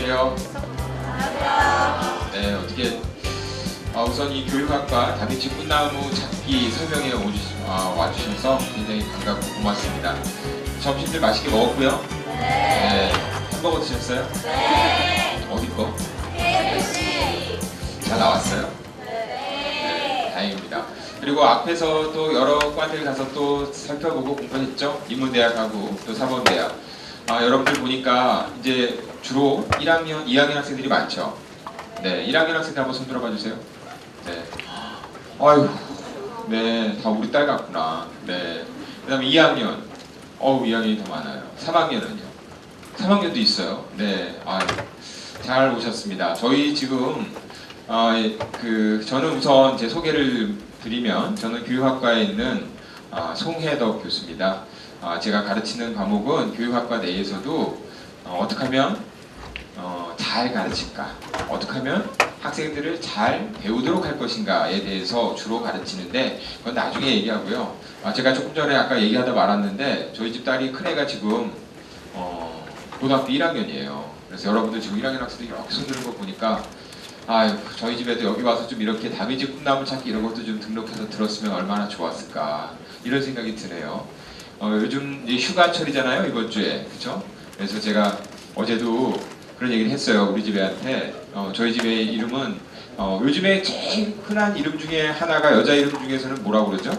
안녕하세요. 네, 어떻게 우선 이 교육학과 다빈치 꽃나무 찾기 설명회 와주셔서 굉장히 반갑고 고맙습니다. 점심들 맛있게 먹었고요. 네. 햄버거 드셨어요? 네. 어디 거? KFC. 잘 나왔어요? 네. 다행입니다. 그리고 앞에서 또 여러 과들 가서 또 살펴보고 공부했죠. 인문대학하고 또 사범대학. 여러분들 보니까 이제 주로 1학년, 2학년 학생들이 많죠. 네, 1학년 학생들 한번 손 들어봐 주세요. 네. 아유, 네, 다 우리 딸 같구나. 네. 그 다음에 2학년. 2학년이 더 많아요. 3학년은요? 3학년도 있어요. 네. 잘 오셨습니다. 저희 지금, 저는 우선 제 소개를 드리면, 저는 교육학과에 있는 송혜덕 교수입니다. 제가 가르치는 과목은 교육학과 내에서도 어떻게 하면 잘 가르칠까, 어떻게 하면 학생들을 잘 배우도록 할 것인가에 대해서 주로 가르치는데, 그건 나중에 얘기하고요. 제가 조금 전에 아까 얘기하다 말았는데, 저희 집 딸이 큰애가 지금 고등학교 1학년이에요. 그래서 여러분들 지금 1학년 학생들이 이렇게 손드는 거 보니까 저희 집에도 여기 와서 좀 이렇게 다빈치 꿈나무 찾기 이런 것도 좀 등록해서 들었으면 얼마나 좋았을까, 이런 생각이 드네요. 요즘 이제 휴가철이잖아요, 이번 주에. 그쵸? 그래서 제가 어제도 그런 얘기를 했어요, 우리 집 애한테. 저희 집의 이름은 요즘에 제일 흔한 이름 중에 하나가, 여자 이름 중에서는 뭐라고 그러죠?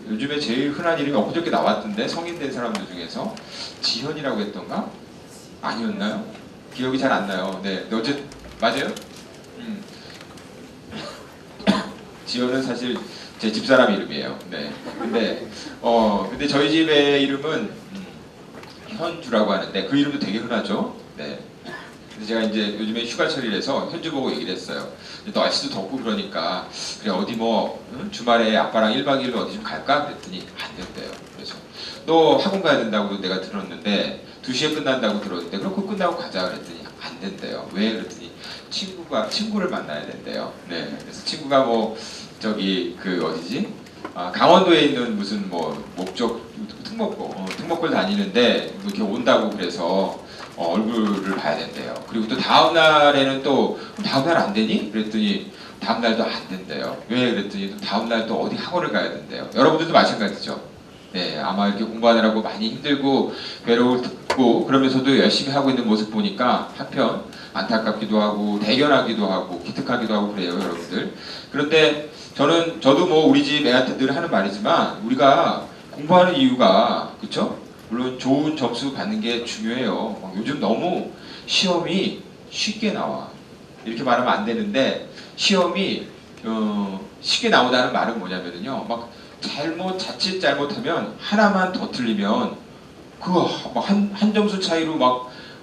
요즘에 제일 흔한 이름이 엊그저께 나왔던데, 성인 된 사람들 중에서 지현이라고 했던가? 아니었나요? 기억이 잘 안 나요. 네, 어제 맞아요? 지현은 사실 제 집사람 이름이에요. 네. 근데 저희 집의 이름은 현주라고 하는데, 그 이름도 되게 흔하죠. 네. 근데 제가 이제 요즘에 휴가철이라서 현주 보고 얘기를 했어요. 날씨도 덥고 그러니까, 그래 어디 주말에 아빠랑 1박 2일로 어디 좀 갈까? 그랬더니 안 된대요. 그래서 너 학원 가야 된다고 내가 들었는데, 2시에 끝난다고 들었는데, 그럼 그거 끝나고 가자 그랬더니 안 된대요. 왜? 그랬더니 친구를 만나야 된대요. 네. 그래서 친구가 어디지? 강원도에 있는 무슨 특목고를 다니는데 이렇게 온다고, 그래서 얼굴을 봐야 된대요. 그리고 또 다음 날에는 또 다음 날 안 되니? 그랬더니 다음 날도 안 된대요. 왜? 그랬더니 다음 날 또 어디 학원을 가야 된대요. 여러분들도 마찬가지죠. 네, 아마 이렇게 공부하느라고 많이 힘들고 괴로웠고 그러면서도 열심히 하고 있는 모습 보니까 한편 안타깝기도 하고 대견하기도 하고 기특하기도 하고 그래요, 여러분들. 그런데 저도 우리 집 애한테 늘 하는 말이지만, 우리가 공부하는 이유가, 그쵸? 물론 좋은 점수 받는 게 중요해요. 요즘 너무 시험이 쉽게 나와. 이렇게 말하면 안 되는데, 시험이 쉽게 나오다는 말은 뭐냐면요, 자칫 잘못하면 하나만 더 틀리면 한 점수 차이로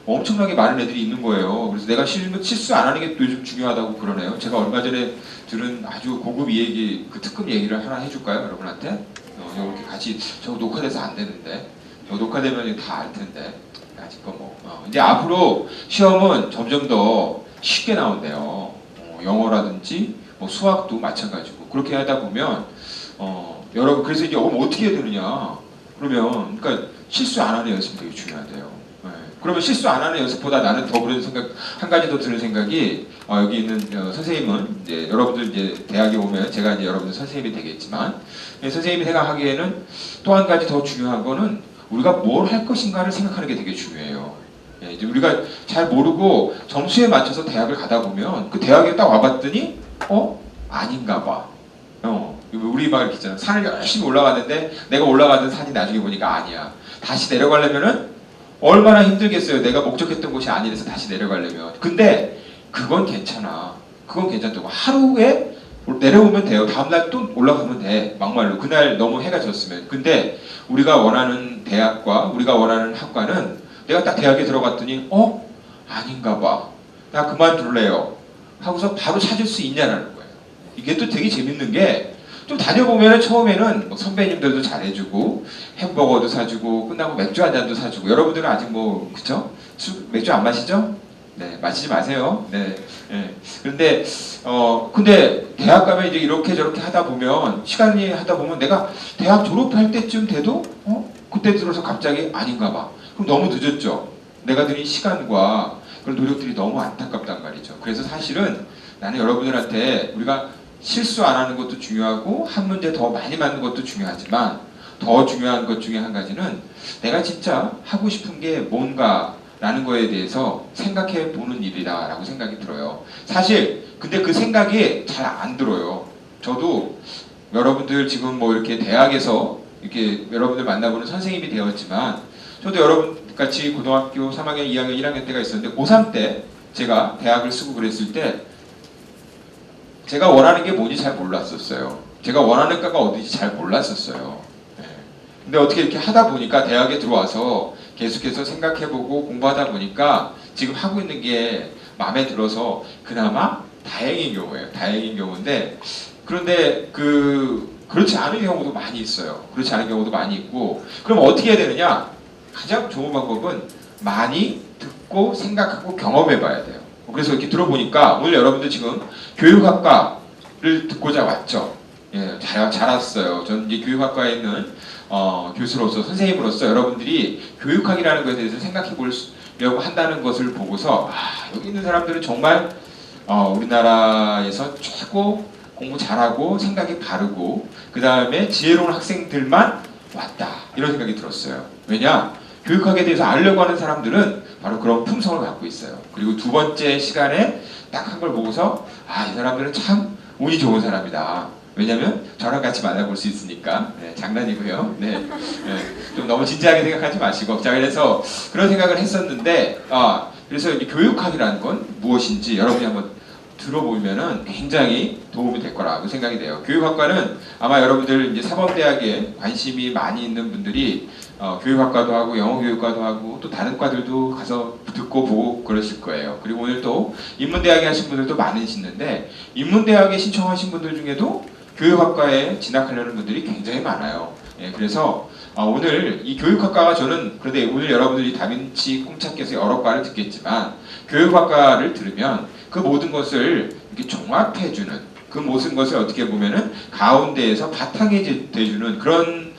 엄청나게 많은 애들이 있는 거예요. 그래서 내가 실수 안 하는 게 요즘 중요하다고 그러네요. 제가 얼마 전에 들은 아주 고급 얘기, 그 특급 얘기를 하나 해줄까요, 여러분한테? 이렇게 같이, 저거 녹화돼서 안 되는데, 저거 녹화되면 다 알 텐데, 아직 이제 앞으로 시험은 점점 더 쉽게 나온대요. 영어라든지 수학도 마찬가지고. 그렇게 하다 보면 여러분, 그래서 이제 어떻게 해야 되느냐? 그러니까 실수 안 하는 연습이 되게 중요하대요. 그러면 실수 안 하는 연습보다 나는 더 그런 생각, 한 가지 더 드는 생각이, 여기 있는 선생님은 이제 여러분들 이제 대학에 오면 제가 이제 여러분들 선생님이 되겠지만, 선생님이 생각하기에는 또 한 가지 더 중요한 거는 우리가 뭘 할 것인가를 생각하는 게 되게 중요해요. 이제 우리가 잘 모르고 점수에 맞춰서 대학을 가다 보면, 그 대학에 딱 와봤더니 아닌가 봐. 우리 막 이렇게 있잖아. 산을 열심히 올라갔는데 내가 올라가던 산이 나중에 보니까 아니야. 다시 내려가려면은 얼마나 힘들겠어요. 내가 목적했던 곳이 아니라서 다시 내려가려면. 근데 그건 괜찮아. 그건 괜찮다고. 하루에 내려오면 돼요. 다음날 또 올라가면 돼. 막말로. 그날 너무 해가 졌으면. 근데 우리가 원하는 대학과 우리가 원하는 학과는, 내가 딱 대학에 들어갔더니 아닌가 봐. 나 그만둘래요. 하고서 바로 찾을 수 있냐라는 거예요. 이게 또 되게 재밌는 게, 좀 다녀보면 처음에는 선배님들도 잘해주고 햄버거도 사주고 끝나고 맥주 한 잔도 사주고. 여러분들은 아직 그쵸? 맥주 안 마시죠? 네, 마시지 마세요. 네. 그런데 근데 대학 가면 이제 이렇게 저렇게 하다 보면, 시간이 하다 보면 내가 대학 졸업할 때쯤 돼도 그때 들어서 갑자기 아닌가 봐. 그럼 너무 늦었죠. 내가 들인 시간과 그런 노력들이 너무 안타깝단 말이죠. 그래서 사실은 나는 여러분들한테 우리가 실수 안 하는 것도 중요하고 한 문제 더 많이 맞는 것도 중요하지만 더 중요한 것 중에 한 가지는 내가 진짜 하고 싶은 게 뭔가라는 거에 대해서 생각해 보는 일이다라고 생각이 들어요. 사실 근데 그 생각이 잘 안 들어요. 저도 여러분들 지금 뭐 이렇게 대학에서 이렇게 여러분들 만나보는 선생님이 되었지만 저도 여러분 같이 고등학교 3학년, 2학년, 1학년 때가 있었는데 고3 때 제가 대학을 쓰고 그랬을 때 제가 원하는 게 뭔지 잘 몰랐었어요. 제가 원하는 과가 어디인지 잘 몰랐었어요. 네. 근데 어떻게 이렇게 하다 보니까 대학에 들어와서 계속해서 생각해보고 공부하다 보니까 지금 하고 있는 게 마음에 들어서 그나마 다행인 경우예요. 다행인 경우인데 그런데 그렇지 않은 경우도 많이 있어요. 그렇지 않은 경우도 많이 있고 그럼 어떻게 해야 되느냐? 가장 좋은 방법은 많이 듣고 생각하고 경험해 봐야 돼요. 그래서 이렇게 들어보니까 오늘 여러분들 지금 교육학과를 듣고자 왔죠. 예, 잘 왔어요. 저는 이제 교육학과에 있는 교수로서 선생님으로서 여러분들이 교육학이라는 것에 대해서 생각해 보려고 한다는 것을 보고서 여기 있는 사람들은 정말 우리나라에서 최고 공부 잘하고 생각이 바르고 그 다음에 지혜로운 학생들만 왔다 이런 생각이 들었어요. 왜냐? 교육학에 대해서 알려고 하는 사람들은 바로 그런 품성을 갖고 있어요. 그리고 두 번째 시간에 딱 한 걸 보고서 이 사람들은 참 운이 좋은 사람이다. 왜냐면 저랑 같이 만나볼 수 있으니까. 네, 장난이고요. 네, 좀 너무 진지하게 생각하지 마시고. 자, 그래서 그런 생각을 했었는데 그래서 이제 교육학이라는 건 무엇인지 여러분이 한번 들어보면은 굉장히 도움이 될 거라고 생각이 돼요. 교육학과는 아마 여러분들 이제 사범대학에 관심이 많이 있는 분들이 교육학과도 하고 영어교육과도 하고 또 다른 과들도 가서 듣고 보고 그러실 거예요. 그리고 오늘 또 인문대학에 하신 분들도 많으시는데 인문대학에 신청하신 분들 중에도 교육학과에 진학하려는 분들이 굉장히 많아요. 예, 그래서 오늘 이 교육학과가 저는 그런데 오늘 여러분들이 다빈치 꿈찾기에서 여러 과를 듣겠지만 교육학과를 들으면 그 모든 것을 이렇게 종합해주는 그 모든 것을 어떻게 보면은 가운데에서 바탕이 돼주는 그런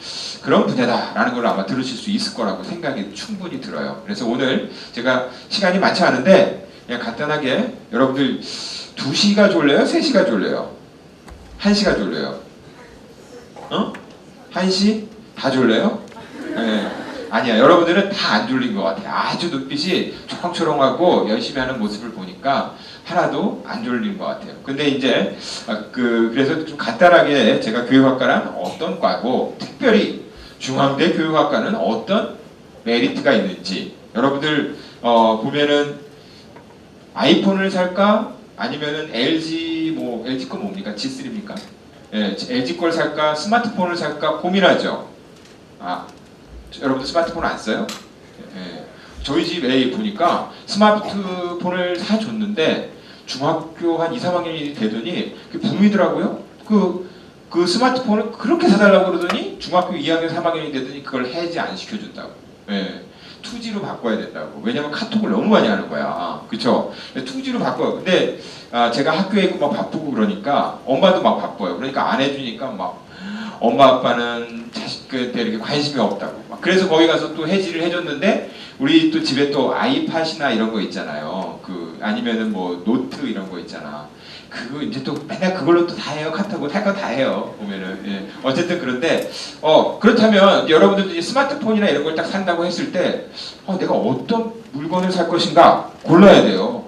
분야다라는 걸 아마 들으실 수 있을 거라고 생각이 충분히 들어요. 그래서 오늘 제가 시간이 많지 않은데 그냥 간단하게 여러분들 2시가 졸려요? 3시가 졸려요? 1시가 졸려요? 1시? 다 졸려요? 네. 아니야. 여러분들은 다 안 졸린 것 같아요. 아주 눈빛이 초롱초롱하고 열심히 하는 모습을 보니까 하나도 안 졸린 것 같아요. 근데 이제 그래서 좀 간단하게 제가 교육학과란 어떤 과고 특별히 중앙대 교육학과는 어떤 메리트가 있는지 여러분들 보면은 아이폰을 살까 아니면은 LG LG 거 뭡니까? G3입니까? 예, LG 걸 살까 스마트폰을 살까 고민하죠. 여러분들 스마트폰 안 써요? 예, 저희 집에 보니까 스마트폰을 사줬는데 중학교 한 2, 3학년이 되더니 붐이더라고요. 그 스마트폰을 그렇게 사달라고 그러더니 중학교 2학년, 3학년이 되더니 그걸 해지 안 시켜준다고. 예. 2G로 바꿔야 된다고. 왜냐면 카톡을 너무 많이 하는 거야. 그쵸? 2G로 바꿔요. 근데 제가 학교에 있고 막 바쁘고 그러니까 엄마도 막 바빠요. 그러니까 안 해주니까 막 엄마 아빠는 자식한테 이렇게 관심이 없다고. 그래서 거기 가서 또 해지를 해줬는데 우리 또 집에 또 아이팟이나 이런 거 있잖아요. 아니면은 뭐 노트 이런 거 있잖아. 그거 이제 또 맨날 그걸로 또 다 해요. 카톡을 할 거 다 해요. 보면은. 예. 어쨌든 그런데 그렇다면 여러분들도 이제 스마트폰이나 이런 걸 딱 산다고 했을 때 내가 어떤 물건을 살 것인가 골라야 돼요.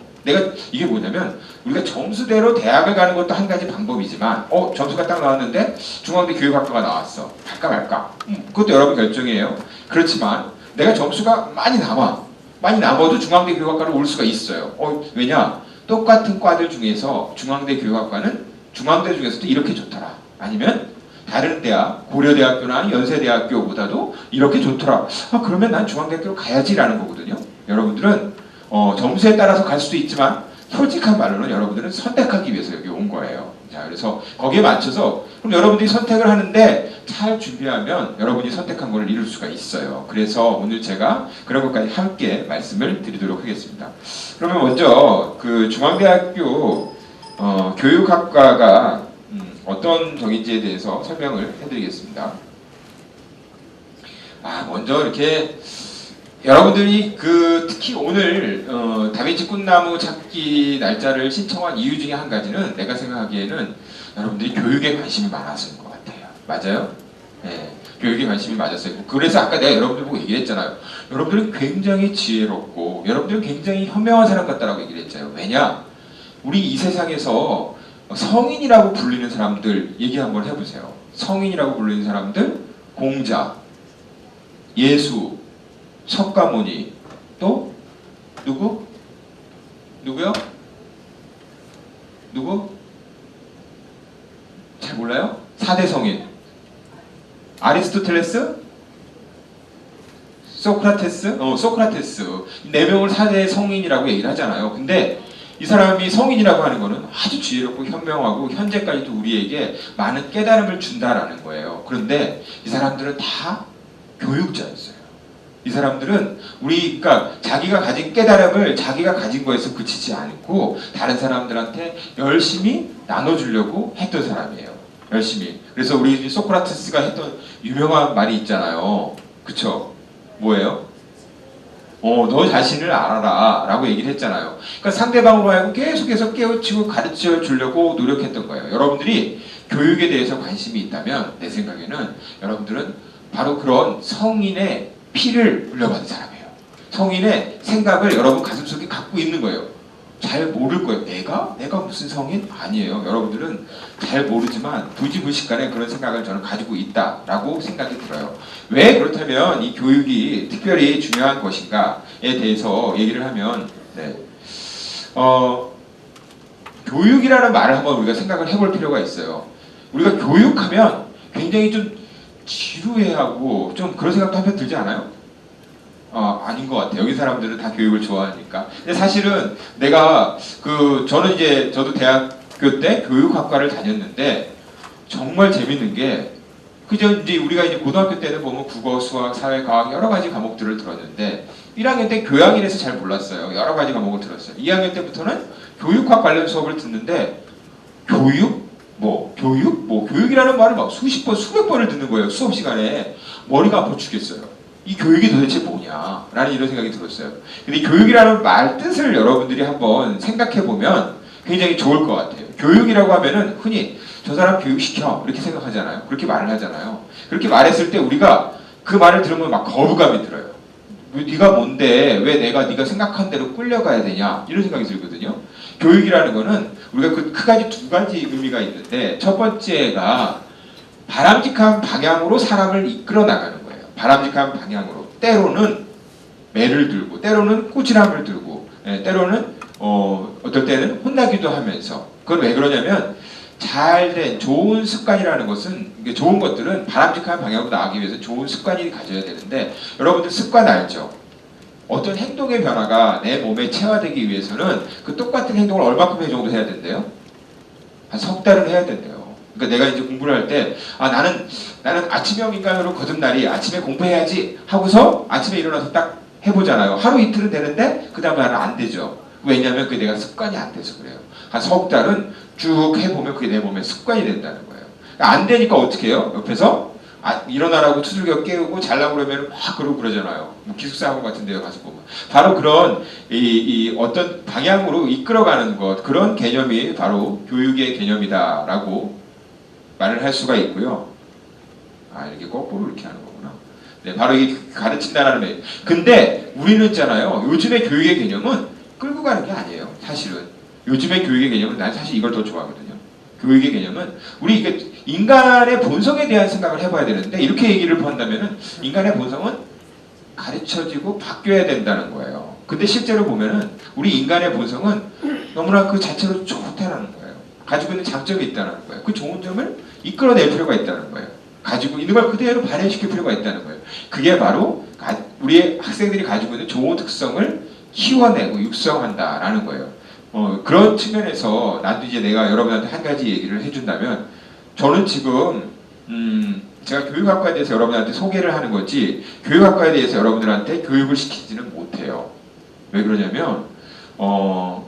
이게 뭐냐면 우리가 점수대로 대학을 가는 것도 한 가지 방법이지만 점수가 딱 나왔는데 중앙대 교육학과가 나왔어. 갈까 말까. 그것도 여러분 결정이에요. 그렇지만 내가 점수가 많이 남아도 중앙대 교육학과로 올 수가 있어요. 왜냐? 똑같은 과들 중에서 중앙대 교육학과는 중앙대 중에서도 이렇게 좋더라. 아니면 다른 대학, 고려대학교나 연세대학교보다도 이렇게 좋더라. 그러면 난 중앙대학교로 가야지라는 거거든요. 여러분들은 점수에 따라서 갈 수도 있지만 솔직한 말로는 여러분들은 선택하기 위해서 여기 온 거예요. 자, 그래서 거기에 맞춰서 그럼 여러분들이 선택을 하는데 잘 준비하면 여러분이 선택한 걸 이룰 수가 있어요. 그래서 오늘 제가 그런 것까지 함께 말씀을 드리도록 하겠습니다. 그러면 먼저 그 중앙대학교 교육학과가 어떤 적인지에 대해서 설명을 해드리겠습니다. 먼저 이렇게 여러분들이 특히 오늘 다빈치 꽃나무 찾기 날짜를 신청한 이유 중에 한 가지는 내가 생각하기에는 여러분들이 교육에 관심이 많아서인 것 같아요. 맞아요? 네, 교육에 관심이 맞았어요. 그래서 아까 내가 여러분들 보고 얘기를 했잖아요. 여러분들은 굉장히 지혜롭고 여러분들은 굉장히 현명한 사람 같다라고 얘기를 했잖아요. 왜냐? 우리 이 세상에서 성인이라고 불리는 사람들 얘기 한번 해보세요. 성인이라고 불리는 사람들, 공자, 예수, 석가모니, 또 누구? 누구요? 누구? 잘 몰라요? 4대 성인. 아리스토텔레스? 소크라테스? 소크라테스. 4명을 4대 성인이라고 얘기를 하잖아요. 근데 이 사람이 성인이라고 하는 거는 아주 지혜롭고 현명하고 현재까지도 우리에게 많은 깨달음을 준다라는 거예요. 그런데 이 사람들은 다 교육자였어요. 이 사람들은 그러니까 자기가 가진 깨달음을 자기가 가진 거에서 그치지 않고 다른 사람들한테 열심히 나눠주려고 했던 사람이에요. 열심히. 그래서 우리 소크라테스가 했던 유명한 말이 있잖아요. 그쵸? 뭐예요? 너 자신을 알아라 라고 얘기를 했잖아요. 그러니까 상대방으로 하여금 계속해서 깨우치고 가르쳐 주려고 노력했던 거예요. 여러분들이 교육에 대해서 관심이 있다면 내 생각에는 여러분들은 바로 그런 성인의 피를 물려받은 사람이에요. 성인의 생각을 여러분 가슴속에 갖고 있는 거예요. 잘 모를 거예요. 내가 무슨 성인? 아니에요. 여러분들은 잘 모르지만 부지불식간에 그런 생각을 저는 가지고 있다라고 생각이 들어요. 왜 그렇다면 이 교육이 특별히 중요한 것인가에 대해서 얘기를 하면 교육이라는 말을 한번 우리가 생각을 해볼 필요가 있어요. 우리가 교육하면 굉장히 좀 지루해하고 좀 그런 생각도 한편 들지 않아요? 아닌 것 같아요. 여기 사람들은 다 교육을 좋아하니까. 근데 사실은 저도 대학교 때 교육학과를 다녔는데 정말 재밌는 게 이제 우리가 이제 고등학교 때는 보면 국어, 수학, 사회, 과학 여러 가지 과목들을 들었는데 1학년 때 교양이라서 잘 몰랐어요. 여러 가지 과목을 들었어요. 2학년 때부터는 교육학 관련 수업을 듣는데 교육이라는 말을 막 수십 번, 수백 번을 듣는 거예요. 수업 시간에. 머리가 아파 죽겠어요. 이 교육이 도대체 뭐냐? 라는 이런 생각이 들었어요. 근데 이 교육이라는 말 뜻을 여러분들이 한번 생각해 보면 굉장히 좋을 것 같아요. 교육이라고 하면은 흔히 저 사람 교육시켜 이렇게 생각하잖아요. 그렇게 말을 하잖아요. 그렇게 말했을 때 우리가 그 말을 들으면 막 거부감이 들어요. 네가 뭔데 왜 네가 생각한 대로 끌려가야 되냐 이런 생각이 들거든요. 교육이라는 거는 우리가 두 가지 의미가 있는데 첫 번째가 바람직한 방향으로 사람을 이끌어 나가는 거예요. 바람직한 방향으로. 때로는 매를 들고 때로는 꾸지람을 들고 때로는 어떨 때는 혼나기도 하면서. 그건 왜 그러냐면 잘된 좋은 습관이라는 것은 좋은 것들은 바람직한 방향으로 나가기 위해서 좋은 습관이 가져야 되는데 여러분들 습관 알죠? 어떤 행동의 변화가 내 몸에 체화되기 위해서는 그 똑같은 행동을 얼마큼 정도 해야 된대요? 한 석 달은 해야 된대요. 그러니까 내가 이제 공부를 할 때 나는 아침형 인간으로 거듭나리 아침에 공부해야지 하고서 아침에 일어나서 딱 해보잖아요. 하루 이틀은 되는데 그 다음 날은 안 되죠. 왜냐하면 그게 내가 습관이 안 돼서 그래요. 한 석 달은 쭉 해보면 그게 내 몸에 습관이 된다는 거예요. 안 되니까 어떻게 해요? 옆에서 일어나라고 두들겨 깨우고 잘라고 그러면 막 그러고 그러잖아요. 뭐 기숙사 학원 같은 데 가서 보면. 바로 그런 이 어떤 방향으로 이끌어가는 것, 그런 개념이 바로 교육의 개념이다라고 말을 할 수가 있고요. 이렇게 거꾸로 이렇게 하는 거구나. 네, 바로 이게 가르친다라는 거예요. 근데 우리는 있잖아요. 요즘의 교육의 개념은 끌고 가는 게 아니에요. 사실은. 요즘의 교육의 개념은 난 사실 이걸 더 좋아하거든요. 교육의 개념은 우리 인간의 본성에 대한 생각을 해봐야 되는데 이렇게 얘기를 한다면은 인간의 본성은 가르쳐지고 바뀌어야 된다는 거예요. 근데 실제로 보면은 우리 인간의 본성은 너무나 그 자체로 좋다라는 거예요. 가지고 있는 장점이 있다는 거예요. 그 좋은 점을 이끌어낼 필요가 있다는 거예요. 가지고 있는 걸 그대로 발현시킬 필요가 있다는 거예요. 그게 바로 우리 학생들이 가지고 있는 좋은 특성을 키워내고 육성한다라는 거예요. 그런 측면에서 나도 이제 내가 여러분한테 한 가지 얘기를 해준다면 저는 지금 제가 교육학과에 대해서 여러분한테 소개를 하는 거지 교육학과에 대해서 여러분들한테 교육을 시키지는 못해요. 왜 그러냐면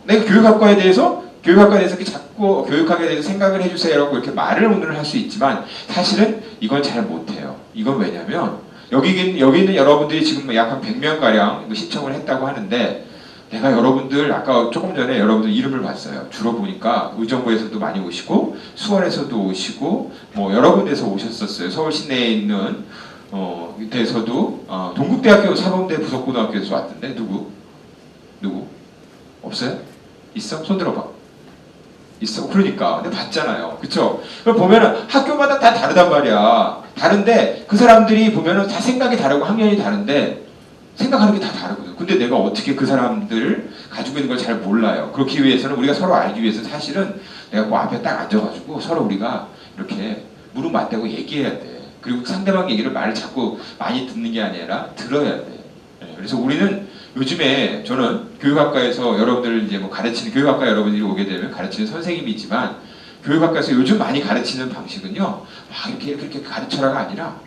내가 교육학과에 대해서 이렇게 자꾸 교육학에 대해서 생각을 해주세요라고 이렇게 말을 오늘 할 수 있지만 사실은 이건 잘 못해요. 이건 왜냐면 여기 있는 여러분들이 지금 약 한 100명 가량 신청을 했다고 하는데 내가 여러분들 아까 조금 전에 여러분들 이름을 봤어요. 주로 보니까 의정부에서도 많이 오시고 수원에서도 오시고 뭐 여러 군데서 오셨었어요. 서울 시내에 있는 데서도 동국대학교 사범대 부속고등학교에서 왔던데 누구 없어요? 있어? 손 들어봐. 있어. 그러니까 근데 봤잖아요. 그쵸? 그걸 보면은 학교마다 다 다르단 말이야. 다른데 그 사람들이 보면은 다 생각이 다르고 학년이 다른데 생각하는 게 다 다르거든. 근데 내가 어떻게 그 사람들을 가지고 있는 걸 잘 몰라요. 그렇기 위해서는 우리가 서로 알기 위해서 사실은 내가 그 앞에 딱 앉아가지고 서로 우리가 이렇게 무릎 맞대고 얘기해야 돼. 그리고 상대방 얘기를 말을 자꾸 많이 듣는 게 아니라 들어야 돼. 그래서 우리는 요즘에 저는 교육학과에서 여러분들 이제 뭐 가르치는 교육학과 여러분들이 오게 되면 가르치는 선생님이지만 교육학과에서 요즘 많이 가르치는 방식은요, 막 이렇게 가르쳐라가 아니라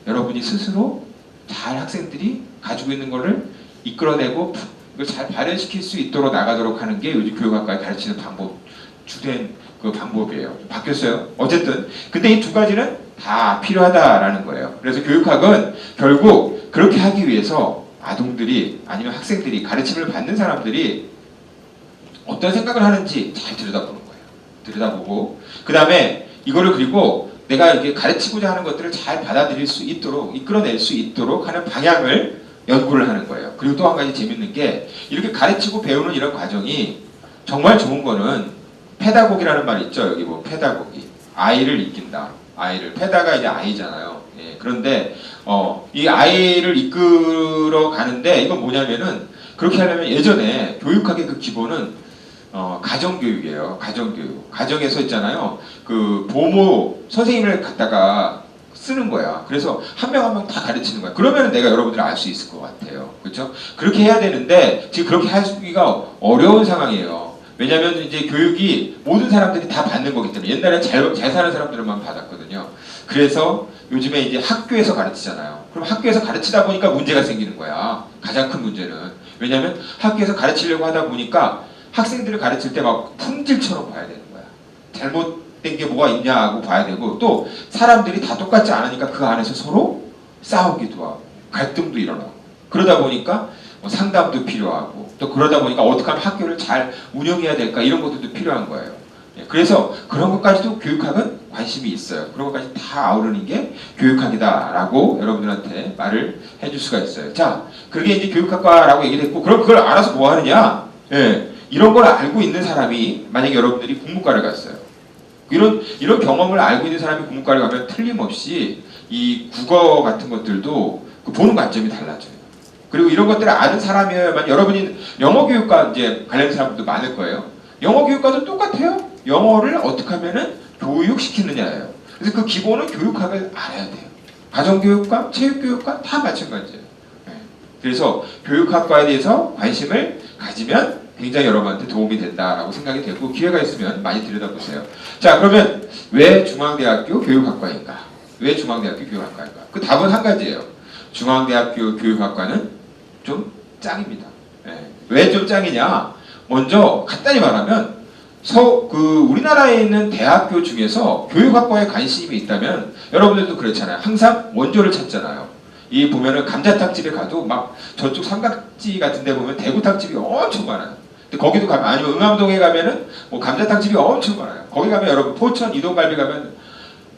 여러분이 스스로 잘 학생들이 가지고 있는 거를 이끌어내고 이걸 잘 발현시킬 수 있도록 나가도록 하는 게 요즘 교육학과에 가르치는 방법, 주된 그 방법이에요. 바뀌었어요. 어쨌든 근데 이 두 가지는 다 필요하다라는 거예요. 그래서 교육학은 결국 그렇게 하기 위해서 아동들이 아니면 학생들이 가르침을 받는 사람들이 어떤 생각을 하는지 잘 들여다보는 거예요. 들여다보고 그 다음에 이거를 그리고 내가 이렇게 가르치고자 하는 것들을 잘 받아들일 수 있도록 이끌어낼 수 있도록 하는 방향을 연구를 하는 거예요. 그리고 또 한 가지 재밌는 게 이렇게 가르치고 배우는 이런 과정이 정말 좋은 거는 페다고기라는 말 있죠. 여기 뭐 페다고기 아이를 이끈다. 아이를 페다가 이제 아이잖아요. 예, 그런데 이 아이를 이끌어 가는데 이건 뭐냐면은 그렇게 하려면 예전에 교육학의 그 기본은 가정교육이에요. 가정교육. 가정에서 있잖아요. 그 보모 선생님을 갖다가 쓰는 거야. 그래서 한 명 한 명 다 가르치는 거야. 그러면 내가 여러분들 알 수 있을 것 같아요. 그렇죠? 그렇게 해야 되는데 지금 그렇게 하기가 어려운 상황이에요. 왜냐하면 이제 교육이 모든 사람들이 다 받는 거기 때문에 옛날에 잘 사는 사람들만 받았거든요. 그래서 요즘에 이제 학교에서 가르치잖아요. 그럼 학교에서 가르치다 보니까 문제가 생기는 거야. 가장 큰 문제는. 왜냐하면 학교에서 가르치려고 하다 보니까 학생들을 가르칠 때 막 품질처럼 봐야 되는 거야. 잘못된 게 뭐가 있냐고 봐야 되고 또 사람들이 다 똑같지 않으니까 그 안에서 서로 싸우기도 하고 갈등도 일어나고 그러다 보니까 뭐 상담도 필요하고 또 그러다 보니까 어떻게 하면 학교를 잘 운영해야 될까 이런 것들도 필요한 거예요. 그래서 그런 것까지도 교육학은 관심이 있어요. 그런 것까지 다 아우르는 게 교육학이다라고 여러분들한테 말을 해줄 수가 있어요. 자, 그게 이제 교육학과라고 얘기를 했고 그럼 그걸 알아서 뭐 하느냐? 예, 이런 걸 알고 있는 사람이 만약에 여러분들이 국문과를 갔어요. 이런 경험을 알고 있는 사람이 국문과를 가면 틀림없이 이 국어 같은 것들도 그 보는 관점이 달라져요. 그리고 이런 것들을 아는 사람이어야만 여러분이 영어 교육과 이제 관련 사람들도 많을 거예요. 영어 교육과도 똑같아요. 영어를 어떻게 하면은 교육시키느냐예요. 그래서 그 기본은 교육학을 알아야 돼요. 가정교육과, 체육교육과 다 마찬가지예요. 그래서 교육학과에 대해서 관심을 가지면 굉장히 여러분한테 도움이 된다라고 생각이 되고 기회가 있으면 많이 들여다보세요. 자, 그러면 왜 중앙대학교 교육학과인가? 왜 중앙대학교 교육학과인가? 그 답은 한 가지예요. 중앙대학교 교육학과는 좀 짱입니다. 왜 좀 짱이냐? 먼저 간단히 말하면 우리나라에 있는 대학교 중에서 교육학과에 관심이 있다면 여러분들도 그렇잖아요. 항상 원조를 찾잖아요. 이 보면은 감자탕집에 가도 막 저쪽 삼각지 같은 데 보면 대구탕집이 엄청 많아요. 근데 거기도 가면 아니면 응암동에 가면은 뭐 감자탕집이 엄청 많아요. 거기 가면 여러분 포천 이동갈비 가면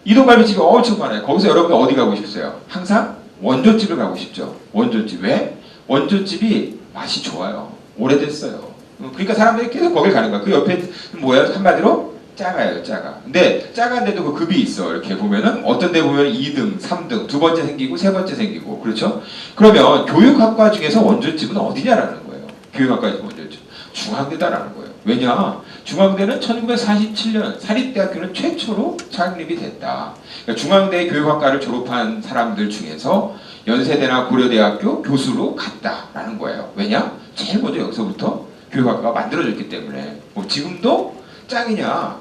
이동갈비집이 엄청 많아요. 거기서 여러분 어디 가고 싶으세요? 항상 원조집을 가고 싶죠. 원조집. 왜? 원조집이 맛이 좋아요. 오래됐어요. 그러니까 사람들이 계속 거길 가는 거야. 그 옆에 뭐예요? 한마디로 작아요, 작아. 근데 작은데도 그 급이 있어. 이렇게 보면은 어떤 데 보면 2등, 3등, 두 번째 생기고 세 번째 생기고 그렇죠? 그러면 교육학과 중에서 원조집은 어디냐라는 거예요. 교육학과에서 원조집. 중앙대다라는 거예요. 왜냐? 중앙대는 1947년 사립대학교는 최초로 창립이 됐다. 그러니까 중앙대 교육학과를 졸업한 사람들 중에서 연세대나 고려대학교 교수로 갔다라는 거예요. 왜냐? 제일 먼저 여기서부터 교육학과가 만들어졌기 때문에 지금도 짱이냐?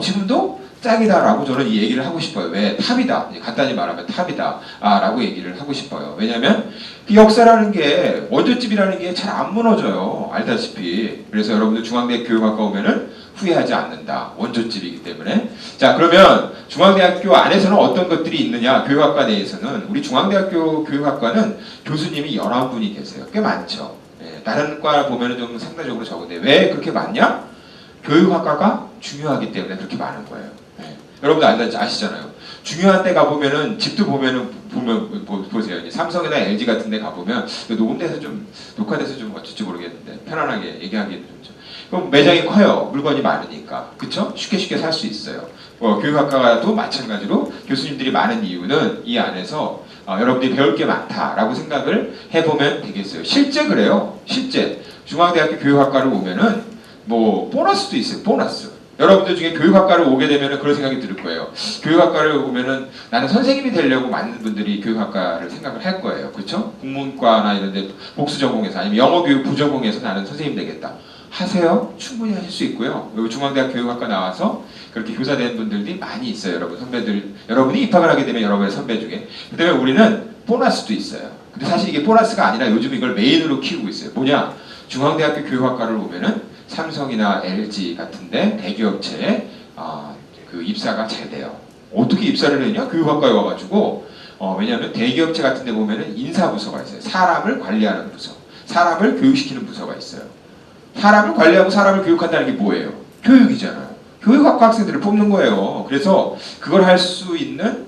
지금도 짱이다라고 저는 이 얘기를 하고 싶어요. 왜? 탑이다. 간단히 말하면 탑이다. 라고 얘기를 하고 싶어요. 왜냐면 그 역사라는 게 원조집이라는 게 잘 안 무너져요. 알다시피. 그래서 여러분들 중앙대 교육학과 오면은 후회하지 않는다. 원조집이기 때문에. 자, 그러면 중앙대학교 안에서는 어떤 것들이 있느냐? 교육학과 내에서는 우리 중앙대학교 교육학과는 교수님이 11분이 계세요. 꽤 많죠. 예, 다른 과 보면은 좀 상대적으로 적은데 왜 그렇게 많냐? 교육학과가 중요하기 때문에 그렇게 많은 거예요. 예. 여러분들 아시잖아요. 중요한 데 가보면은 집도 보면은 보세요. 이제 삼성이나 LG 같은 데 가보면 녹음돼서 좀 녹화돼서 좀 어쩔지 모르겠는데 편안하게 얘기하기는 좀 그럼 매장이 커요. 물건이 많으니까. 그쵸? 쉽게 살 수 있어요. 교육학과도 마찬가지로 교수님들이 많은 이유는 이 안에서 여러분들이 배울 게 많다라고 생각을 해보면 되겠어요. 실제 그래요. 실제 중앙대학교 교육학과를 오면은 뭐 보너스도 있어요. 보너스. 여러분들 중에 교육학과를 오게 되면 그런 생각이 들 거예요. 교육학과를 오면은 나는 선생님이 되려고 많은 분들이 교육학과를 생각을 할 거예요. 그렇죠? 국문과나 이런 데 복수 전공에서 아니면 영어 교육 부전공에서 나는 선생님 되겠다. 하세요. 충분히 하실 수 있고요. 여기 중앙대학 교육학과 나와서 그렇게 교사 된 분들이 많이 있어요. 여러분 선배들, 여러분이 입학을 하게 되면 여러분의 선배 중에. 그 다음에 우리는 보너스도 있어요. 근데 사실 이게 보너스가 아니라 요즘 이걸 메인으로 키우고 있어요. 뭐냐? 중앙대학교 교육학과를 오면은 삼성이나 LG 같은데 대기업체에 그 입사가 잘 돼요. 어떻게 입사를 했냐? 교육학과에 와가지고 왜냐하면 대기업체 같은데 보면은 인사부서가 있어요. 사람을 관리하는 부서, 사람을 교육시키는 부서가 있어요. 사람을 관리하고 사람을 교육한다는 게 뭐예요? 교육이잖아요. 교육학과 학생들을 뽑는 거예요. 그래서 그걸 할 수 있는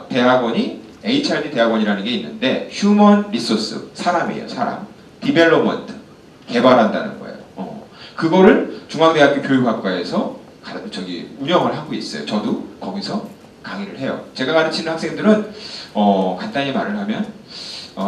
대학원이 HRD 대학원이라는 게 있는데 휴먼 리소스, 사람이에요. 사람. 디벨로먼트, 개발한다는 거예요. 그거를 중앙대학교 교육학과에서 운영을 하고 있어요. 저도 거기서 강의를 해요. 제가 가르치는 학생들은 간단히 말을 하면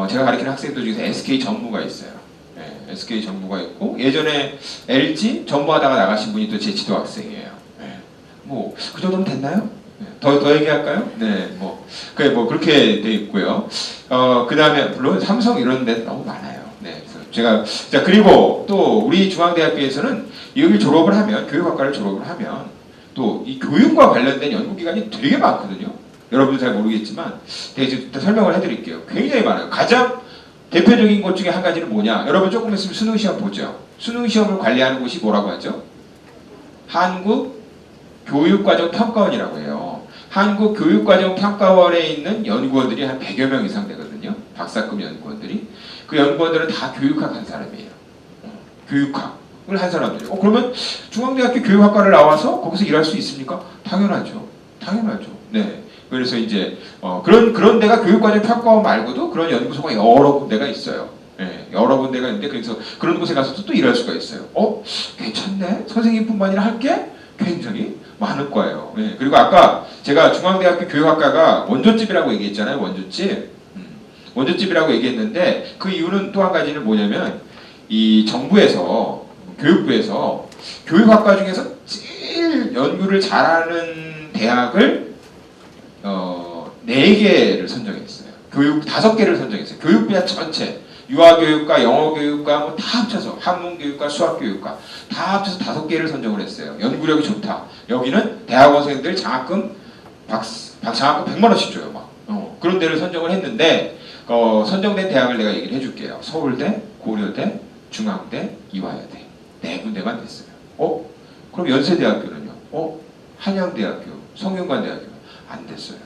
제가 가르치는 학생들 중에서 SK 전무가 있어요. 네, SK 전무가 있고 예전에 LG 전무하다가 나가신 분이 또 제 지도 학생이에요. 네, 뭐 그 정도면 됐나요? 네, 더 얘기할까요? 네, 뭐 그렇게 돼 있고요. 그 다음에 물론 삼성 이런 데 너무 많아요. 네, 자 그리고 또 우리 중앙대학교에서는 여기 졸업을 하면 교육학과를 졸업을 하면 또 이 교육과 관련된 연구기관이 되게 많거든요. 여러분들 잘 모르겠지만 제가 설명을 해드릴게요. 굉장히 많아요. 가장 대표적인 것 중에 한 가지는 뭐냐? 여러분 조금 있으면 수능 시험 보죠. 수능 시험을 관리하는 곳이 뭐라고 하죠? 한국교육과정평가원이라고 해요. 한국교육과정평가원에 있는 연구원들이 한 100여 명 이상 되거든요. 박사급 연구원들이. 그 연구원들은 다 교육학 한 사람이에요. 교육학을 한 사람들이에요. 그러면 중앙대학교 교육학과를 나와서 거기서 일할 수 있습니까? 당연하죠. 당연하죠. 네. 그래서 이제 그런 데가 교육과정평가원 말고도 그런 연구소가 여러 군데가 있어요. 네, 여러 군데가 있는데 그래서 그런 곳에 가서도 또 일할 수가 있어요. 괜찮네. 선생님뿐만 아니라 할 게 굉장히 많을 거예요. 네, 그리고 아까 제가 중앙대학교 교육학과가 원조집이라고 얘기했잖아요. 원조집이라고 얘기했는데 그 이유는 또 한 가지는 뭐냐면 이 정부에서 교육부에서 교육학과 중에서 제일 연구를 잘하는 대학을 4개를 선정했어요. 교육 5개를 선정했어요. 교육 분야 전체 유아교육과 영어교육과 뭐 다 합쳐서 한문교육과 수학교육과 다 합쳐서 5개를 선정을 했어요. 연구력이 좋다. 여기는 대학원생들 장학금 장학금 100만 원씩 줘요. 막. 그런 데를 선정을 했는데 선정된 대학을 내가 얘기를 해줄게요. 서울대, 고려대, 중앙대, 이화여대 4군데만 됐어요. 그럼 연세대학교는요? 한양대학교, 성균관대학교 안 됐어요.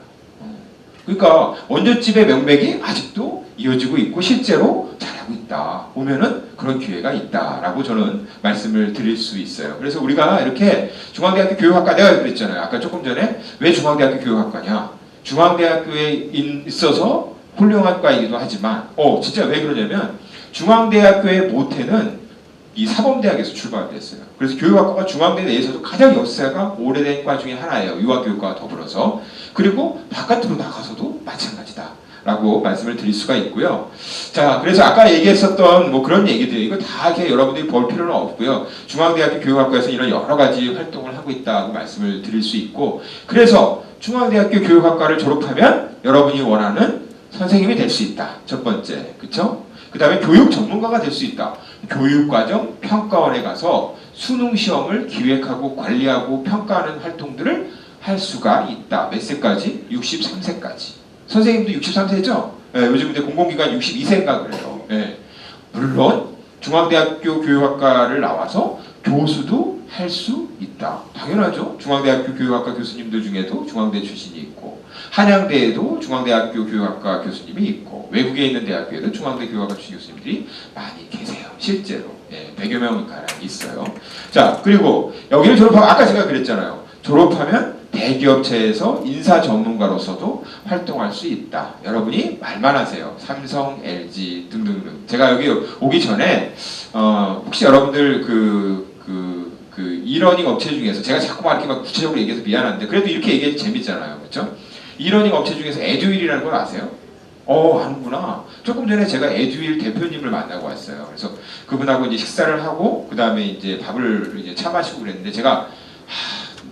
그러니까 원조집의 명맥이 아직도 이어지고 있고 실제로 잘하고 있다. 오면은 그런 기회가 있다라고 저는 말씀을 드릴 수 있어요. 그래서 우리가 이렇게 중앙대학교 교육학과 내가 그랬잖아요. 아까 조금 전에 왜 중앙대학교 교육학과냐? 중앙대학교에 있어서 훌륭한 과이기도 하지만 진짜 왜 그러냐면 중앙대학교의 모태는 이 사범대학에서 출발됐어요. 그래서 교육학과가 중앙대 내에서도 가장 역사가 오래된 과 중에 하나예요. 유아교육과와 더불어서. 그리고 바깥으로 나가서도 마찬가지다 라고 말씀을 드릴 수가 있고요. 자, 그래서 아까 얘기했었던 뭐 그런 얘기들 이거 다 이렇게 여러분들이 볼 필요는 없고요. 중앙대학교 교육학과에서 이런 여러 가지 활동을 하고 있다고 말씀을 드릴 수 있고, 그래서 중앙대학교 교육학과를 졸업하면 여러분이 원하는 선생님이 될 수 있다. 첫 번째, 그쵸? 그 다음에 교육 전문가가 될 수 있다. 교육과정 평가원에 가서 수능 시험을 기획하고 관리하고 평가하는 활동들을 할 수가 있다. 몇 세까지? 63세까지. 선생님도 63세죠? 네, 요즘 근데 공공기관 62세인가 그래요. 네. 물론 중앙대학교 교육학과를 나와서 교수도 할 수 있다. 당연하죠. 중앙대학교 교육학과 교수님들 중에도 중앙대 출신이 있고, 한양대에도 중앙대학교 교육학과 교수님이 있고, 외국에 있는 대학교에도 중앙대 교육학과 출신 교수님들이 많이 계세요. 실제로 100여 명 가량 있어요. 자, 그리고 여기를 졸업하면 아까 제가 그랬잖아요. 졸업하면 대기업체에서 인사 전문가로서도 활동할 수 있다. 여러분이 말만 하세요. 삼성, LG 등등등. 제가 여기 오기 전에 혹시 여러분들 그 이러닝 업체 중에서 제가 자꾸만 이렇게 막 구체적으로 얘기해서 미안한데 그래도 이렇게 얘기해도 재밌잖아요. 그렇죠? 이러닝 업체 중에서 에듀윌이라는 걸 아세요? 아는구나. 조금 전에 제가 에듀윌 대표님을 만나고 왔어요. 그래서 그분하고 이제 식사를 하고 그 다음에 이제 밥을 이제 차 마시고 그랬는데 제가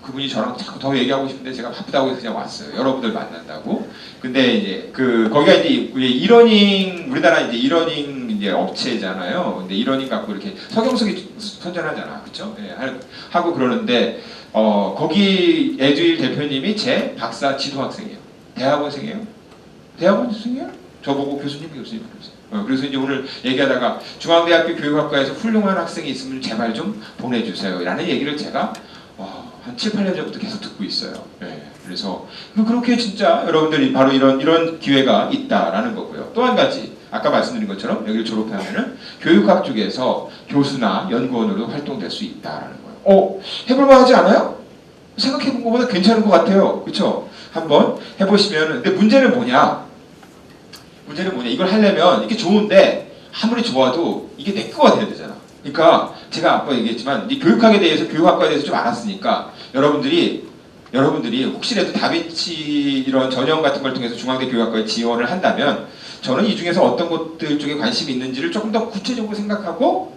그분이 저랑 자꾸 더 얘기하고 싶은데 제가 바쁘다고 해서 그냥 왔어요. 여러분들 만난다고. 근데 이제 거기가 이제 이러닝 우리나라 이제 이러닝 이제 업체잖아요. 근데 이러닝 갖고 이렇게 서경석이 선전하잖아, 그렇죠? 하고 그러는데 거기 에듀윌 대표님이 제 박사 지도학생이에요. 대학원생이에요. 대학원생이에요? 저보고 교수님. 그래서 이제 오늘 얘기하다가 중앙대학교 교육학과에서 훌륭한 학생이 있으면 제발 좀 보내주세요. 라는 얘기를 제가 한 7, 8년 전부터 계속 듣고 있어요. 그래서 그렇게 진짜 여러분들이 바로 이런 기회가 있다라는 거고요. 또 한 가지 아까 말씀드린 것처럼 여기를 졸업하면은 교육학 쪽에서 교수나 연구원으로 활동될 수 있다라는 거예요. 해볼만 하지 않아요? 생각해본 것보다 괜찮은 것 같아요. 그렇죠? 한번 해보시면 근데 문제는 뭐냐? 이걸 하려면 이게 좋은데 아무리 좋아도 이게 내 거가 돼야 되잖아. 그러니까 제가 아까 얘기했지만 이 교육학에 대해서 교육학과에 대해서 좀 알았으니까 여러분들이 혹시라도 다빈치 이런 전형 같은 걸 통해서 중앙대 교육학과에 지원을 한다면 저는 이 중에서 어떤 것들 쪽에 관심이 있는지를 조금 더 구체적으로 생각하고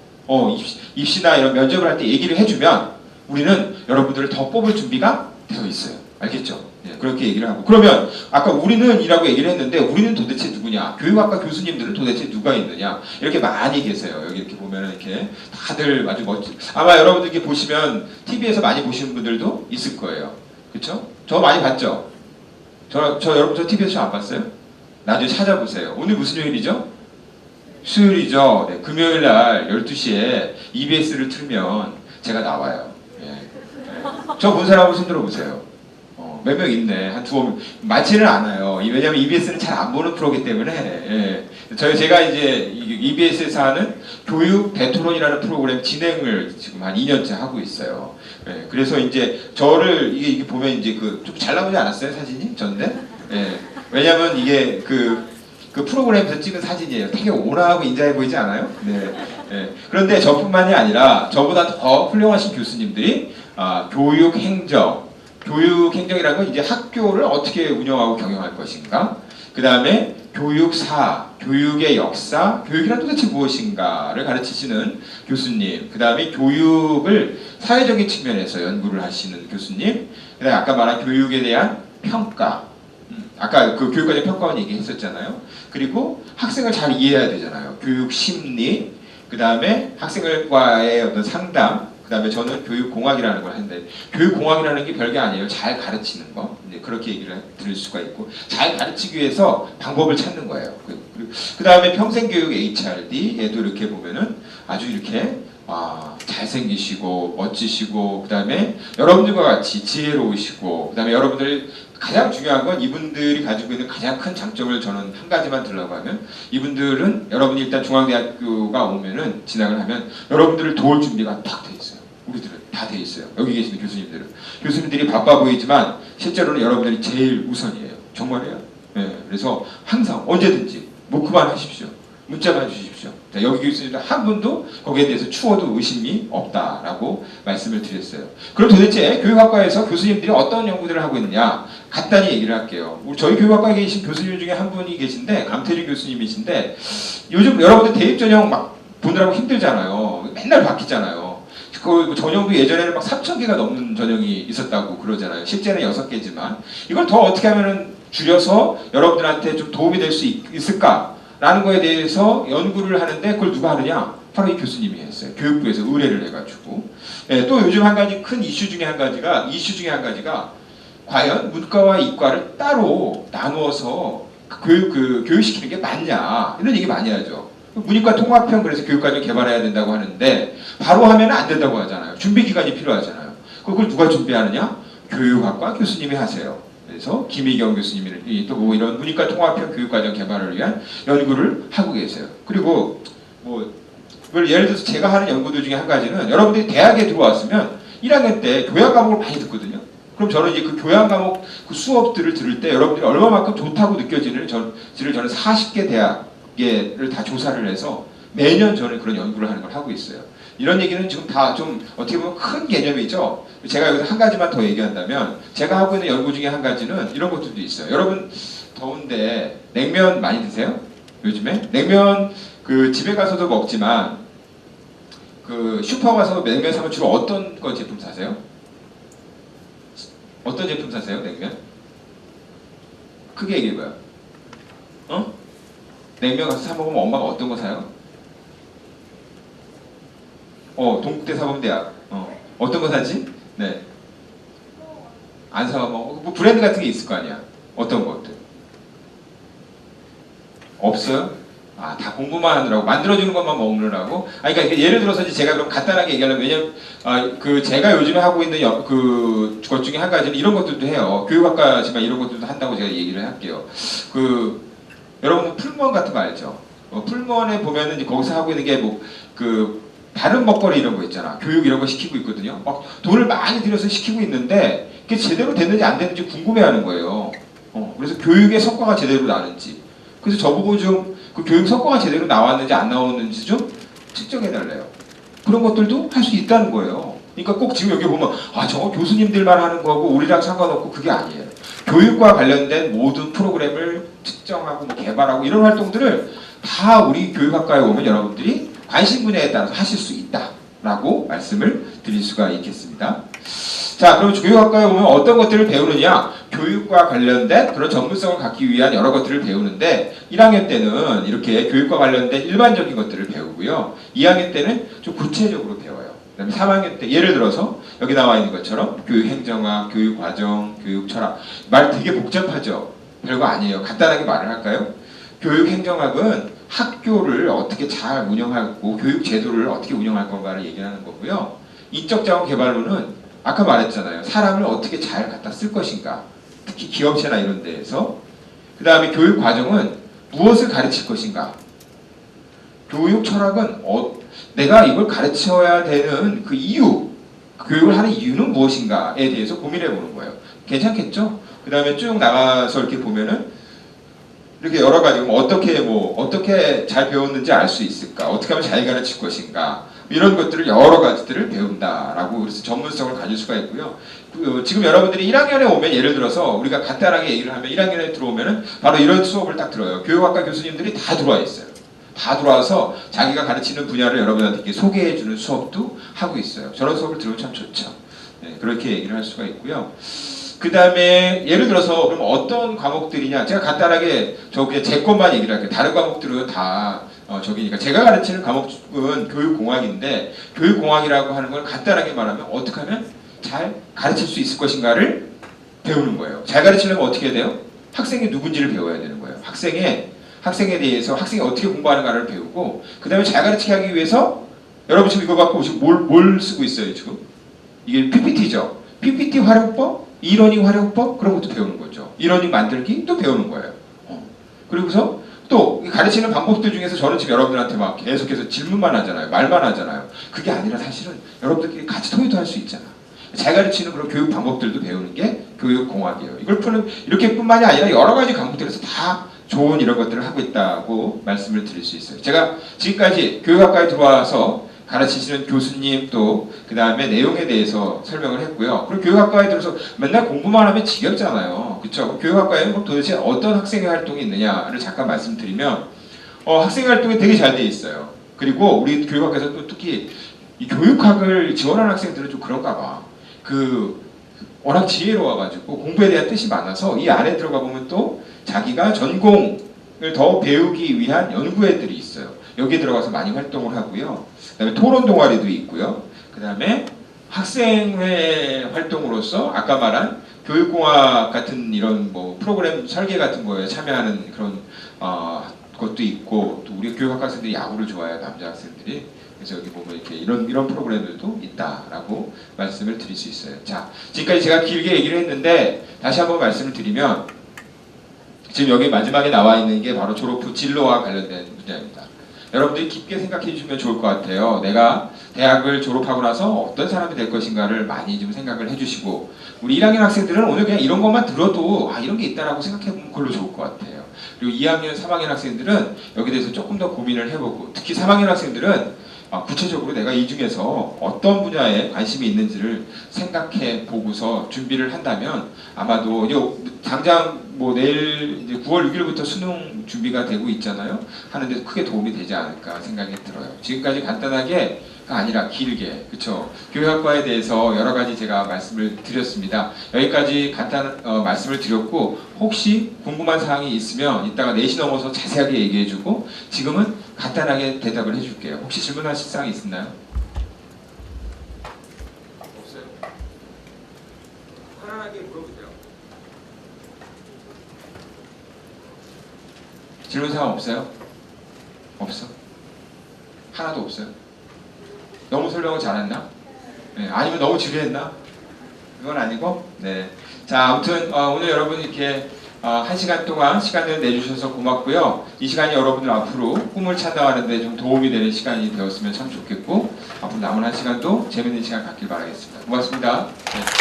입시나 이런 면접을 할 때 얘기를 해주면 우리는 여러분들을 더 뽑을 준비가 되어 있어요. 알겠죠? 그렇게 얘기를 하고 그러면 아까 우리는 이라고 얘기를 했는데 우리는 도대체 누구냐? 교육학과 교수님들은 도대체 누가 있느냐? 이렇게 많이 계세요. 여기 이렇게 보면은 이렇게 다들 아주 멋진 아마 여러분들 이렇게 보시면 TV에서 많이 보시는 분들도 있을 거예요. 그렇죠? 저 많이 봤죠? 여러분 저 TV에서 저 안 봤어요? 나중에 찾아보세요. 오늘 무슨 요일이죠? 수요일이죠. 금요일 날 12시에 EBS를 틀면 제가 나와요. 저 본 사람 한번 손 들어보세요. 몇 명 있네. 한 두어 명. 많지는 않아요. 왜냐면 EBS는 잘 안 보는 프로기 때문에. 제가 이제 EBS에서 하는 교육 대토론이라는 프로그램 진행을 지금 한 2년째 하고 있어요. 그래서 이제 저를 이게 보면 이제 좀 잘 나오지 않았어요? 사진이? 전데? 왜냐면 이게 그 프로그램에서 찍은 사진이에요. 되게 온화하고 인자해 보이지 않아요? 그런데 저뿐만이 아니라 저보다 더 훌륭하신 교수님들이 교육행정이라는 건 이제 학교를 어떻게 운영하고 경영할 것인가, 그 다음에 교육사, 교육의 역사, 교육이란 도대체 무엇인가를 가르치시는 교수님, 그 다음에 교육을 사회적인 측면에서 연구를 하시는 교수님, 그 다음에 아까 말한 교육에 대한 평가, 아까 그 교육과정 평가원 얘기했었잖아요. 그리고 학생을 잘 이해해야 되잖아요. 교육 심리, 그 다음에 학생과의 어떤 상담, 그 다음에 저는 교육공학이라는 걸 하는데 교육공학이라는 게 별게 아니에요. 잘 가르치는 거. 이제 그렇게 얘기를 들을 수가 있고 잘 가르치기 위해서 방법을 찾는 거예요. 그 다음에 평생교육 HRD 얘도 이렇게 보면은 아주 이렇게 잘생기시고 멋지시고 그 다음에 여러분들과 같이 지혜로우시고 그 다음에 여러분들 가장 중요한 건 이분들이 가지고 있는 가장 큰 장점을 저는 한 가지만 들라고 하면 이분들은 여러분이 일단 중앙대학교가 오면은 진학을 하면 여러분들을 도울 준비가 딱 돼 있어요. 우리들은 다 돼 있어요. 여기 계시는 교수님들이 바빠 보이지만 실제로는 여러분들이 제일 우선이에요. 정말이에요. 그래서 항상 언제든지 목표만 하십시오. 문자만 주십시오. 자, 여기 교수님들 한 분도 거기에 대해서 추워도 의심이 없다라고 말씀을 드렸어요. 그럼 도대체 교육학과에서 교수님들이 어떤 연구들을 하고 있느냐 간단히 얘기를 할게요. 저희 교육학과에 계신 교수님 중에 한 분이 계신데 감태주 교수님이신데 요즘 여러분들 대입전형 막 보느라고 힘들잖아요. 맨날 바뀌잖아요. 그 전형도 예전에는 막 3,000개가 넘는 전형이 있었다고 그러잖아요. 실제는 6개지만 이걸 더 어떻게 하면 줄여서 여러분들한테 좀 도움이 될 수 있을까? 라는 거에 대해서 연구를 하는데 그걸 누가 하느냐? 바로 이 교수님이 했어요. 교육부에서 의뢰를 해가지고. 또 요즘 한 가지 큰 이슈 중에 한 가지가 과연 문과와 이과를 따로 나누어서 교육시키는 게 맞냐? 이런 얘기 많이 하죠. 문이과 통합형 그래서 교육과정 개발해야 된다고 하는데 바로 하면 안 된다고 하잖아요. 준비 기간이 필요하잖아요. 그걸 누가 준비하느냐? 교육학과 교수님이 하세요. 그래서 김희경 교수님이 또 뭐 이런 문이과 통합형 교육과정 개발을 위한 연구를 하고 계세요. 그리고 뭐 예를 들어서 제가 하는 연구들 중에 한 가지는 여러분들이 대학에 들어왔으면 1학년 때 교양 과목을 많이 듣거든요. 그럼 저는 이제 그 교양 과목 그 수업들을 들을 때 여러분들이 얼마만큼 좋다고 느껴지는지를 저는 40개 대학을 다 조사를 해서 매년 저는 그런 연구를 하는 걸 하고 있어요. 이런 얘기는 지금 다 좀 어떻게 보면 큰 개념이죠. 제가 여기서 한 가지만 더 얘기한다면 제가 하고 있는 연구 중에 한 가지는 이런 것들도 있어요. 여러분 더운데 냉면 많이 드세요? 요즘에? 냉면 그 집에 가서도 먹지만 그 슈퍼 가서 냉면 사면 주로 어떤 거 제품 사세요? 어떤 제품 사세요? 냉면? 크게 얘기해봐요. 어? 냉면 가서 사 먹으면 엄마가 어떤 거 사요? 동국대 사범대학. 어떤 거 사지? 네. 안 사가 뭐 브랜드 같은 게 있을 거 아니야. 어떤 것들? 없어요? 다 공부만 하느라고 만들어주는 것만 먹느라고. 그러니까 예를 들어서 이제 제가 그럼 간단하게 얘기하려면 왜냐면 그 제가 요즘에 하고 있는 그것 중에 한 가지는 이런 것들도 해요. 교육학과지만 이런 것들도 한다고 제가 얘기를 할게요. 여러분 풀무원 같은 거 알죠? 풀무원에 보면은 이제 거기서 하고 있는 게 뭐 다른 먹거리 이런 거 있잖아. 교육 이런 거 시키고 있거든요. 막 돈을 많이 들여서 시키고 있는데 그게 제대로 됐는지 안 됐는지 궁금해하는 거예요. 그래서 교육의 성과가 제대로 나는지. 그래서 저보고 좀 그 교육 성과가 제대로 나왔는지 안 나왔는지 좀 측정해달래요. 그런 것들도 할 수 있다는 거예요. 그러니까 꼭 지금 여기 보면 저거 교수님들만 하는 거고 우리랑 상관없고 그게 아니에요. 교육과 관련된 모든 프로그램을 측정하고 뭐 개발하고 이런 활동들을 다 우리 교육학과에 오면 여러분들이 관심 분야에 따라서 하실 수 있다라고 말씀을 드릴 수가 있겠습니다. 자, 그럼 교육학과에 오면 어떤 것들을 배우느냐? 교육과 관련된 그런 전문성을 갖기 위한 여러 것들을 배우는데 1학년 때는 이렇게 교육과 관련된 일반적인 것들을 배우고요. 2학년 때는 좀 구체적으로 배워요. 그다음에 3학년 때 예를 들어서 여기 나와 있는 것처럼 교육행정학, 교육과정, 교육철학 말 되게 복잡하죠? 별거 아니에요. 간단하게 말을 할까요? 교육행정학은 학교를 어떻게 잘 운영하고 교육 제도를 어떻게 운영할 건가를 얘기하는 거고요. 인적자원 개발로는 아까 말했잖아요. 사람을 어떻게 잘 갖다 쓸 것인가. 특히 기업체나 이런 데에서. 그 다음에 교육 과정은 무엇을 가르칠 것인가. 교육 철학은 내가 이걸 가르쳐야 되는 그 이유, 교육을 하는 이유는 무엇인가에 대해서 고민해 보는 거예요. 괜찮겠죠? 그 다음에 쭉 나가서 이렇게 보면은 이렇게 여러 가지 어떻게 잘 배웠는지 알 수 있을까? 어떻게 하면 잘 가르칠 것인가? 이런 것들을 여러 가지들을 배운다라고 그래서 전문성을 가질 수가 있고요. 지금 여러분들이 1학년에 오면 예를 들어서 우리가 간단하게 얘기를 하면 1학년에 들어오면은 바로 이런 수업을 딱 들어요. 교육학과 교수님들이 다 들어와 있어요. 다 들어와서 자기가 가르치는 분야를 여러분한테 이렇게 소개해주는 수업도 하고 있어요. 저런 수업을 들으면 참 좋죠. 네, 그렇게 얘기를 할 수가 있고요. 그 다음에 예를 들어서 그럼 어떤 과목들이냐 제가 간단하게 그냥 제 것만 얘기를 할게요. 다른 과목들은 다 저기니까 제가 가르치는 과목은 교육공학인데 교육공학이라고 하는 걸 간단하게 말하면 어떻게 하면 잘 가르칠 수 있을 것인가를 배우는 거예요. 잘 가르치려면 어떻게 해야 돼요? 학생이 누군지를 배워야 되는 거예요. 학생에 대해서 학생이 어떻게 공부하는가를 배우고 그 다음에 잘 가르치게 하기 위해서 여러분 지금 이거 갖고 지금 뭘 쓰고 있어요 지금? 이게 PPT죠. PPT 활용법, 이러닝 활용법 그런 것도 배우는 거죠. 이러닝 만들기 또 배우는 거예요. 그리고서 또 가르치는 방법들 중에서 저는 지금 여러분들한테 막 계속해서 질문만 하잖아요. 말만 하잖아요. 그게 아니라 사실은 여러분들끼리 같이 토의도 할 수 있잖아. 잘 가르치는 그런 교육 방법들도 배우는 게 교육공학이에요. 이걸 푸는 이렇게뿐만이 아니라 여러 가지 과목들에서 다 좋은 이런 것들을 하고 있다고 말씀을 드릴 수 있어요. 제가 지금까지 교육학과에 들어와서 가르치시는 교수님 또 그 다음에 내용에 대해서 설명을 했고요. 그리고 교육학과에 들어서 맨날 공부만 하면 지겹잖아요. 그렇죠? 교육학과에는 그럼 도대체 어떤 학생의 활동이 있느냐를 잠깐 말씀드리면 학생의 활동이 되게 잘 돼 있어요. 그리고 우리 교육학과에서 또 특히 이 교육학을 지원하는 학생들은 좀 그런가 봐. 워낙 지혜로워가지고 공부에 대한 뜻이 많아서 이 안에 들어가 보면 또 자기가 전공을 더 배우기 위한 연구회들이 있어요. 여기에 들어가서 많이 활동을 하고요. 그 다음에 토론 동아리도 있고요. 그 다음에 학생회 활동으로서 아까 말한 교육공학 같은 이런 뭐 프로그램 설계 같은 거에 참여하는 그런 것도 있고 또 우리 교육학 학생들이 야구를 좋아해요. 남자 학생들이. 그래서 여기 보면 이렇게 이런 프로그램들도 있다라고 말씀을 드릴 수 있어요. 자, 지금까지 제가 길게 얘기를 했는데 다시 한번 말씀을 드리면 지금 여기 마지막에 나와 있는 게 바로 졸업 후 진로와 관련된 문제입니다. 여러분들이 깊게 생각해 주시면 좋을 것 같아요. 내가 대학을 졸업하고 나서 어떤 사람이 될 것인가를 많이 좀 생각을 해주시고 우리 1학년 학생들은 오늘 그냥 이런 것만 들어도 이런 게 있다라고 생각해 보면 그걸로 좋을 것 같아요. 그리고 2학년, 3학년 학생들은 여기에 대해서 조금 더 고민을 해보고 특히 3학년 학생들은 구체적으로 내가 이 중에서 어떤 분야에 관심이 있는지를 생각해 보고서 준비를 한다면 아마도 이제 당장 뭐 내일 이제 9월 6일부터 수능 준비가 되고 있잖아요. 하는데 크게 도움이 되지 않을까 생각이 들어요. 지금까지 간단하게 아니라 길게, 그렇죠? 교육학과에 대해서 여러 가지 제가 말씀을 드렸습니다. 여기까지 간단 말씀을 드렸고 혹시 궁금한 사항이 있으면 이따가 4시 넘어서 자세하게 얘기해주고 지금은 간단하게 대답을 해줄게요. 혹시 질문하실 사항이 있나요? 없어요? 편안하게 물어보세요. 질문 사항 없어요? 없어? 하나도 없어요? 너무 설명을 잘했나? 네, 아니면 너무 지루했나? 그건 아니고, 네. 자, 아무튼 오늘 여러분 이렇게 1시간 동안 시간을 내주셔서 고맙고요. 이 시간이 여러분들 앞으로 꿈을 찾아가는데 좀 도움이 되는 시간이 되었으면 참 좋겠고 앞으로 남은 1시간도 재밌는 시간 갖길 바라겠습니다. 고맙습니다. 네.